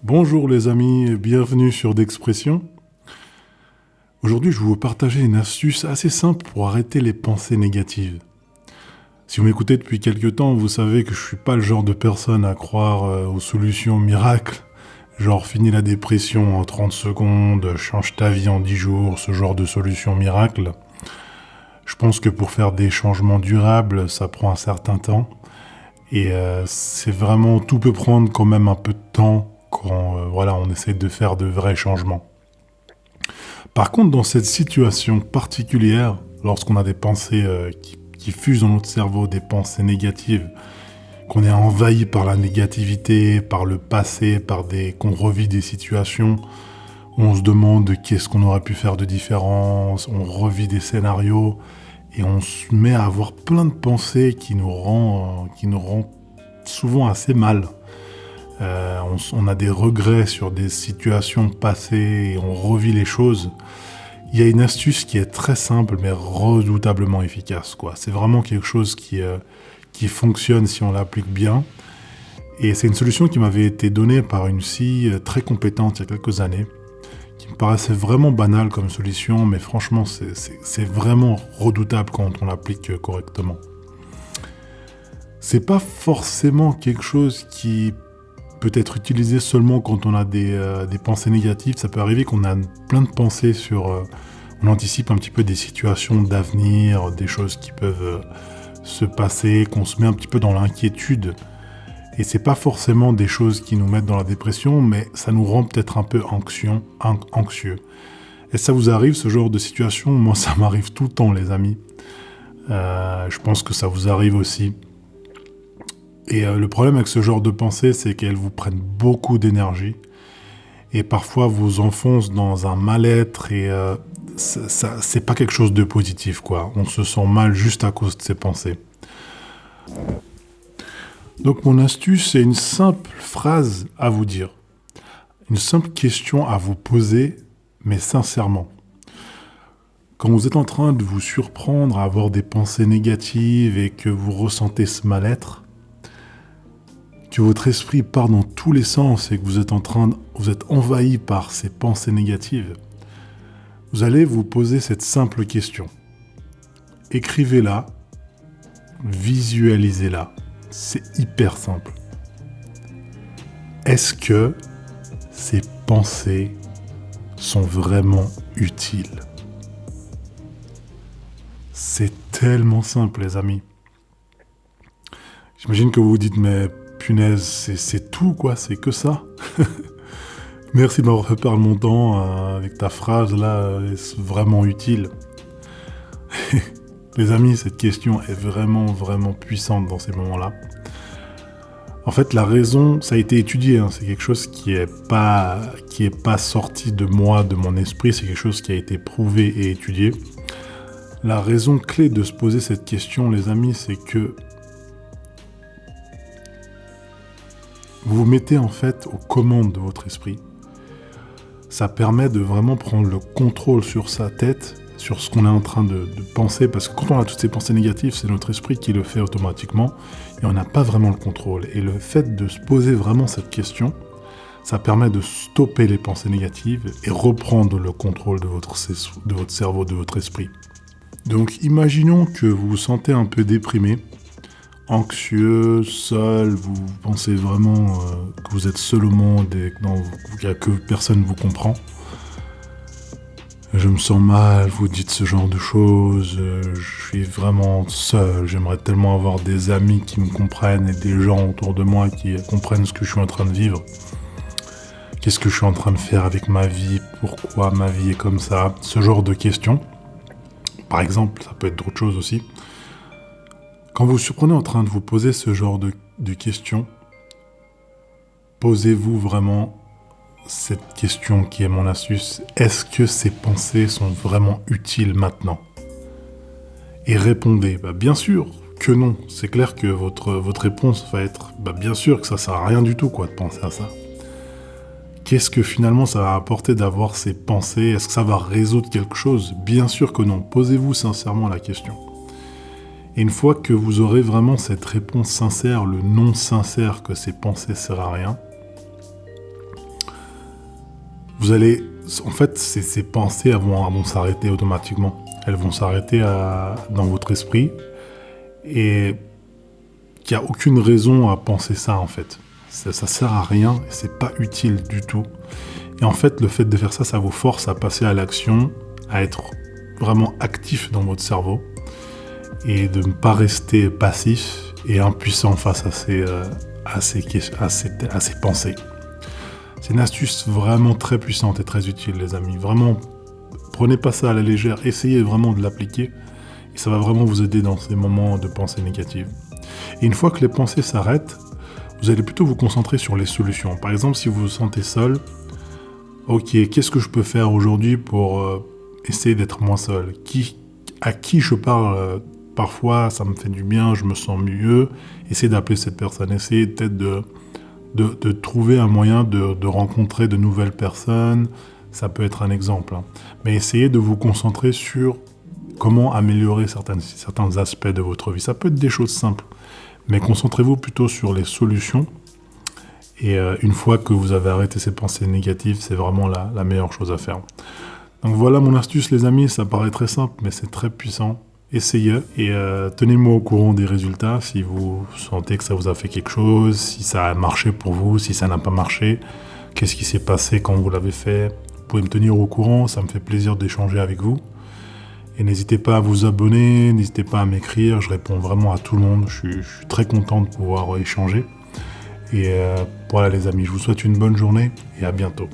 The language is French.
Bonjour les amis, bienvenue sur D'Expression. Aujourd'hui, je vais vous partager une astuce assez simple pour arrêter les pensées négatives. Si vous m'écoutez depuis quelques temps, vous savez que je suis pas le genre de personne à croire aux solutions miracles, genre finis la dépression en 30 secondes, change ta vie en 10 jours, ce genre de solutions miracles. Je pense que pour faire des changements durables, ça prend un certain temps. Et c'est vraiment, tout peut prendre quand même un peu de temps quand on essaie de faire de vrais changements. Par contre, dans cette situation particulière, lorsqu'on a des pensées qui fusent dans notre cerveau, des pensées négatives, qu'on est envahi par la négativité, par le passé, qu'on revit des situations, on se demande qu'est-ce qu'on aurait pu faire de différent, on revit des scénarios, et on se met à avoir plein de pensées qui nous rend souvent assez mal. On a des regrets sur des situations passées et on revit les choses. Il y a une astuce qui est très simple mais redoutablement efficace, quoi. C'est vraiment quelque chose qui fonctionne si on l'applique bien. Et c'est une solution qui m'avait été donnée par une fille très compétente il y a quelques années, qui me paraissait vraiment banale comme solution, mais franchement c'est vraiment redoutable quand on l'applique correctement. C'est pas forcément quelque chose qui peut être utilisé seulement quand on a des pensées négatives. Ça peut arriver qu'on a plein de pensées on anticipe un petit peu des situations d'avenir, des choses qui peuvent se passer, qu'on se met un petit peu dans l'inquiétude. Et c'est pas forcément des choses qui nous mettent dans la dépression, mais ça nous rend peut-être un peu anxieux. Et ça vous arrive, ce genre de situation? Moi, ça m'arrive tout le temps, les amis. Je pense que ça vous arrive aussi. Et le problème avec ce genre de pensée, c'est qu'elles vous prennent beaucoup d'énergie et parfois vous enfoncent dans un mal-être et c'est pas quelque chose de positif, quoi. On se sent mal juste à cause de ces pensées. Donc mon astuce, c'est une simple phrase à vous dire, une simple question à vous poser, mais sincèrement. Quand vous êtes en train de vous surprendre à avoir des pensées négatives et que vous ressentez ce mal-être, que votre esprit part dans tous les sens et que vous êtes envahi par ces pensées négatives, vous allez vous poser cette simple question. Écrivez-la, visualisez-la. C'est hyper simple. Est-ce que ces pensées sont vraiment utiles? C'est tellement simple, les amis. J'imagine que vous vous dites, mais punaise, c'est tout, quoi, c'est que ça. Merci de m'avoir fait perdre mon temps avec ta phrase, là, c'est vraiment utile. Les amis, cette question est vraiment, vraiment puissante dans ces moments-là. En fait, la raison, ça a été étudié, c'est quelque chose qui est pas sorti de moi, de mon esprit, c'est quelque chose qui a été prouvé et étudié. La raison clé de se poser cette question, les amis, c'est que vous vous mettez en fait aux commandes de votre esprit. Ça permet de vraiment prendre le contrôle sur sa tête, sur ce qu'on est en train de penser, parce que quand on a toutes ces pensées négatives, c'est notre esprit qui le fait automatiquement, et on n'a pas vraiment le contrôle. Et le fait de se poser vraiment cette question, ça permet de stopper les pensées négatives et reprendre le contrôle de votre cerveau, de votre esprit. Donc imaginons que vous vous sentez un peu déprimé, anxieux, seul, vous pensez vraiment que vous êtes seul au monde et que personne ne vous comprend. Je me sens mal, vous dites ce genre de choses, je suis vraiment seul, j'aimerais tellement avoir des amis qui me comprennent et des gens autour de moi qui comprennent ce que je suis en train de vivre. Qu'est-ce que je suis en train de faire avec ma vie? Pourquoi ma vie est comme ça? Ce genre de questions. Par exemple, ça peut être d'autres choses aussi. Quand vous vous surprenez en train de vous poser ce genre de questions, posez-vous vraiment cette question qui est mon astuce. Est-ce que ces pensées sont vraiment utiles maintenant? Et répondez, bien sûr que non. C'est clair que votre réponse va être, bien sûr que ça sert à rien du tout, quoi, de penser à ça. Qu'est-ce que finalement ça va apporter d'avoir ces pensées? Est-ce que ça va résoudre quelque chose? Bien sûr que non. Posez-vous sincèrement la question. Et une fois que vous aurez vraiment cette réponse sincère, le non sincère que ces pensées ne servent à rien, vous allez... En fait, ces pensées vont s'arrêter automatiquement. Elles vont s'arrêter dans votre esprit. Et il n'y a aucune raison à penser ça, en fait. Ça sert à rien et c'est pas utile du tout. Et en fait, le fait de faire ça, ça vous force à passer à l'action, à être vraiment actif dans votre cerveau et de ne pas rester passif et impuissant face à ces pensées. C'est une astuce vraiment très puissante et très utile, les amis. Vraiment, prenez pas ça à la légère, essayez vraiment de l'appliquer et ça va vraiment vous aider dans ces moments de pensée négative. Et une fois que les pensées s'arrêtent, vous allez plutôt vous concentrer sur les solutions. Par exemple, si vous vous sentez seul, ok, qu'est-ce que je peux faire aujourd'hui pour essayer d'être moins seul ? À qui je parle parfois, ça me fait du bien, je me sens mieux. Essayez d'appeler cette personne, essayez peut-être de trouver un moyen de rencontrer de nouvelles personnes. Ça peut être un exemple. Mais essayez de vous concentrer sur comment améliorer certains aspects de votre vie. Ça peut être des choses simples, mais concentrez-vous plutôt sur les solutions. Et une fois que vous avez arrêté ces pensées négatives, c'est vraiment la meilleure chose à faire. Donc voilà mon astuce les amis, ça paraît très simple, mais c'est très puissant. Essayez et tenez-moi au courant des résultats, si vous sentez que ça vous a fait quelque chose, si ça a marché pour vous, si ça n'a pas marché, qu'est-ce qui s'est passé quand vous l'avez fait. Vous pouvez me tenir au courant, ça me fait plaisir d'échanger avec vous. Et n'hésitez pas à vous abonner, n'hésitez pas à m'écrire, je réponds vraiment à tout le monde, je suis très content de pouvoir échanger. Et voilà les amis, je vous souhaite une bonne journée et à bientôt.